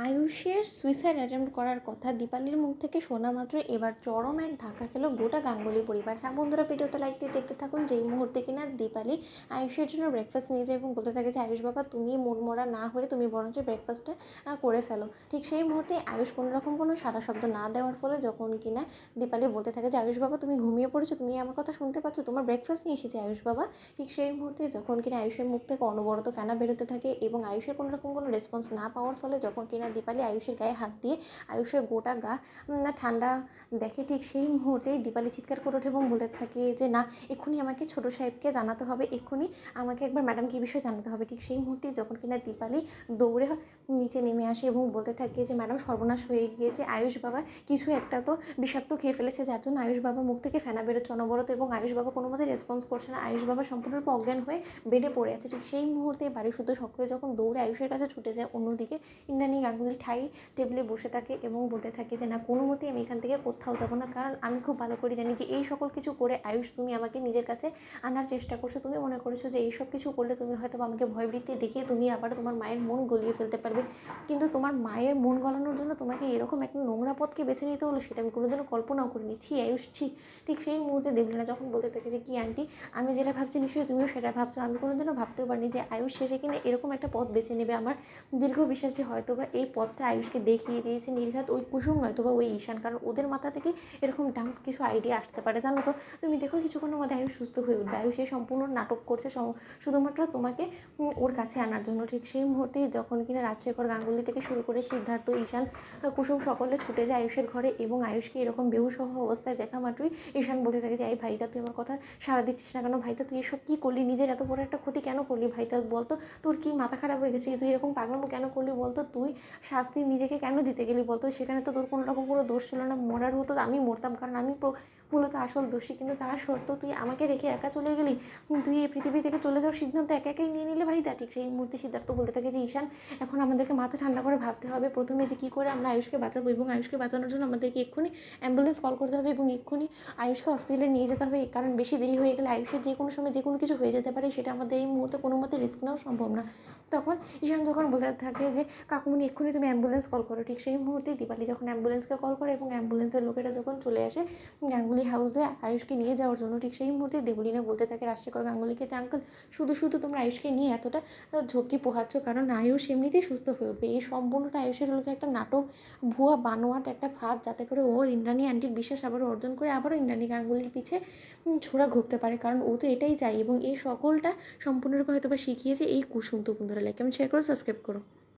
আয়ুষের suicide attempt করার কথা দীপালির মুখ থেকে শোনা মাত্র এবার চরম এক ধাক্কা খেলো গোটা গাঙ্গুলি পরিবার। হ্যাঁ বন্ধুরা, ভিডিওতে লাইক দিয়ে দেখতে থাকুন। যেই মুহূর্তে কিনা দীপালি আয়ুষের জন্য ব্রেকফাস্ট নিয়ে যায় এবং বলতে থাকে যে আয়ুষ বাবা, তুমি মনমরা না হয়ে তুমি বরঞ্চ ব্রেকফাস্টটা করে ফেলো। ঠিক সেই মুহূর্তে আয়ুষ কোনো রকম কোনো সারা শব্দ না দেওয়ার ফলে যখন কিনা দীপালি বলতে থাকে যে আয়ুষ বাবা, তুমি ঘুমিয়ে পড়েছো, তুমি আমার কথা শুনতে পাচ্ছ, তোমার ব্রেকফাস্ট নিয়ে এসেছে আয়ুষ বাবা। ঠিক সেই মুহূর্তে যখন কিনা আয়ুষের মুখ থেকে অনবরত ফেনা বেরোতে থাকে এবং আয়ুষের কোনো রকম কোনো রেসপন্স না পাওয়ার ফলে যখন কিনা দীপালি আয়ুষের গায়ে হাত দিয়ে আয়ুষের গোটা গা ঠান্ডা দেখে, ঠিক সেই মুহূর্তেই দীপালি চিৎকার করে ওঠে এবং বলতে থাকে যে না, এক্ষুনি আমাকে ছোটো সাহেবকে জানাতে হবে, এক্ষুনি আমাকে একবার ম্যাডামকে এই বিষয়ে জানাতে হবে। ঠিক সেই মুহূর্তে যখন কিনা দীপালি দৌড়ে নিচে নেমে আসে এবং বলতে থাকে যে ম্যাডাম, সর্বনাশ হয়ে গিয়েছে, আয়ুষ বাবা কিছু একটা তো বিষাক্ত খেয়ে ফেলেছে, যার জন্য আয়ুষ বাবার মুখ থেকে ফেনা বেরোচ্ছে অনবরত এবং আয়ুষ বাবা কোনো মতে রেসপন্স করছে না। আয়ুষ বাবা সম্পূর্ণরূপে অজ্ঞান হয়ে বেডে পড়ে আছে। ঠিক সেই মুহূর্তে বাড়ির শুধু সকলে যখন দৌড়ে আয়ুষের কাছে ছুটে যায়, অন্যদিকে ইন্দ্রাণী গাঙ্গুলি ঠাই টেবিলে বসে থাকে এবং বলতে থাকে যে না, কোনো মতেই আমি এখান থেকে কোথাও যাবো না, কারণ আমি খুব ভালো করে জানি যে এই সকল কিছু করে আয়ুষ তুমি আমাকে নিজের কাছে আনার চেষ্টা করছো। তুমি মনে করেছো যে এইসব কিছু করলে তুমি হয়তো আমাকে ভয়ভীতি দেখিয়ে তুমি আবার তোমার মায়ের মন গলিয়ে ফেলতে পারবে, কিন্তু তোমার মায়ের মন গলানোর জন্য তোমাকে এরকম একটা নোংরা পথকে বেছে নিতে হলো, সেটা আমি কোনোদিনও কল্পনাও করিনি। ছি আয়ুষ, ছি। ঠিক সেই মুহূর্তে দেবলীনা যখন বলতে থাকে যে কি আন্টি, আমি যেটা ভাবছি নিশ্চয়ই তুমিও সেটা ভাবছো, আমি কোনোদিনও ভাবতেও পারিনি যে আয়ুষ শেষে কিনা এরকম একটা পথ বেছে নেবে। আমার দীর্ঘ বিশ্বাস যে হয়তো বা এই পথটা আয়ুষকে দেখিয়ে দিয়েছে নির্ঘাত ওই কুসুম নয়তো বা ওই ঈশান, কারণ ওদের মাথা থেকে এরকম ডাউট কিছু আইডিয়া আসতে পারে। জানো তো, তুমি দেখো কিছুক্ষণের মধ্যে আয়ুষ সুস্থ হয়ে উঠবে, আয়ুষ এই সম্পূর্ণ নাটক করছে শুধুমাত্র তোমাকে ওর কাছে আনার জন্য। ঠিক সেই মুহূর্তে যখন কিনা রাজশেখর গাঙ্গুলি থেকে শুরু করে সিদ্ধার্থ, ঈশান, কুসুম সকলে ছুটে যায় আয়ুষের ঘরে এবং আয়ুষকে এরকম বেহুশ হওয়া অবস্থায় দেখা মাত্রই ঈশান বলতে থাকে যে এই ভাইটা, তুই আমার কথা সাড়া দিচ্ছিস না কেন? ভাইটা, তুই এসব কী করলি? নিজের এত বড় একটা ক্ষতি কেন করলি? ভাইটা বলতো, তোর কি মাথা খারাপ হয়ে গেছে? তুই এরকম পাগলামো কেন করলি বলতো? তুই শাস্তি নিজেকে কেন দিতে গেলি বলতো? সেখানে তো তোর কোনো রকম কোনো দোষ ছিল না, মরার হতো আমি মরতাম, কারণ আমি মূলত আসল দোষী, কিন্তু তা সত্ত্বেও তুই আমাকে রেখে একা চলে গেলি, তুই এই পৃথিবী থেকে চলে যাওয়ার সিদ্ধান্ত একা একাই নিয়ে নিলে ভাই। তা ঠিক সেই মুহূর্তে সিদ্ধার্থ বলতে থাকে যে ঈশান, এখন আমাদেরকে মাথা ঠান্ডা করে ভাবতে হবে প্রথমে যে কী করে আমরা আয়ুষকে বাঁচাবো, এবং আয়ুষকে বাঁচানোর জন্য আমাদেরকে এক্ষুনি অ্যাম্বুলেন্স কল করতে হবে এবং এক্ষুনি আয়ুষকে হসপিটালে নিয়ে যেতে হবে, কারণ বেশি দেরি হয়ে গেলে আয়ুষের যে কোনো সময় যে কোনো কিছু হয়ে যেতে পারে, সেটা আমাদের এই মুহূর্তে কোনো মতে রিস্ক নেওয়া সম্ভব না। তখন ঈশান যখন বলতে থাকে যে কাকুমনি, এক্ষুনি তুমি অ্যাম্বুলেন্স কল করো, ঠিক সেই মুহূর্তেই দীপালি যখন অ্যাম্বুলেন্সকে কল করে এবং অ্যাম্বুলেন্সের লোকেরা যখন চলে আসে গাঙ্গুলি হাউসে আয়ুষকে নিয়ে যাওয়ার জন্য, ঠিক সেই মুহূর্তে দেবলীনা বলতে থাকে রাজশেখর গাঙ্গুলিকে যে আঙ্কেল, শুধু শুধু তোমরা আয়ুষকে নিয়ে এতটা ঝক্কি পোহাচ্ছ, কারণ আয়ুষ এমনিতেই সুস্থ হয়ে উঠবে। এই সম্পূর্ণটা আয়ুষের লোকে একটা নাটক, ভুয়া বানোয়াট একটা ফাঁদ, যাতে করে ও ইন্দ্রাণী আন্টির বিশ্বাস আবারও অর্জন করে আবারও ইন্দ্রাণী গাঙ্গুলির পিছে ছোড়া ঘুরতে পারে, কারণ ও তো এটাই চাই এবং এই সকলটা সম্পূর্ণরূপে হয়তো বা শিখিয়েছে এই কুসুম। তো বন্ধুরা, লাইক কমেন্ট শেয়ার করো, সাবস্ক্রাইব করো।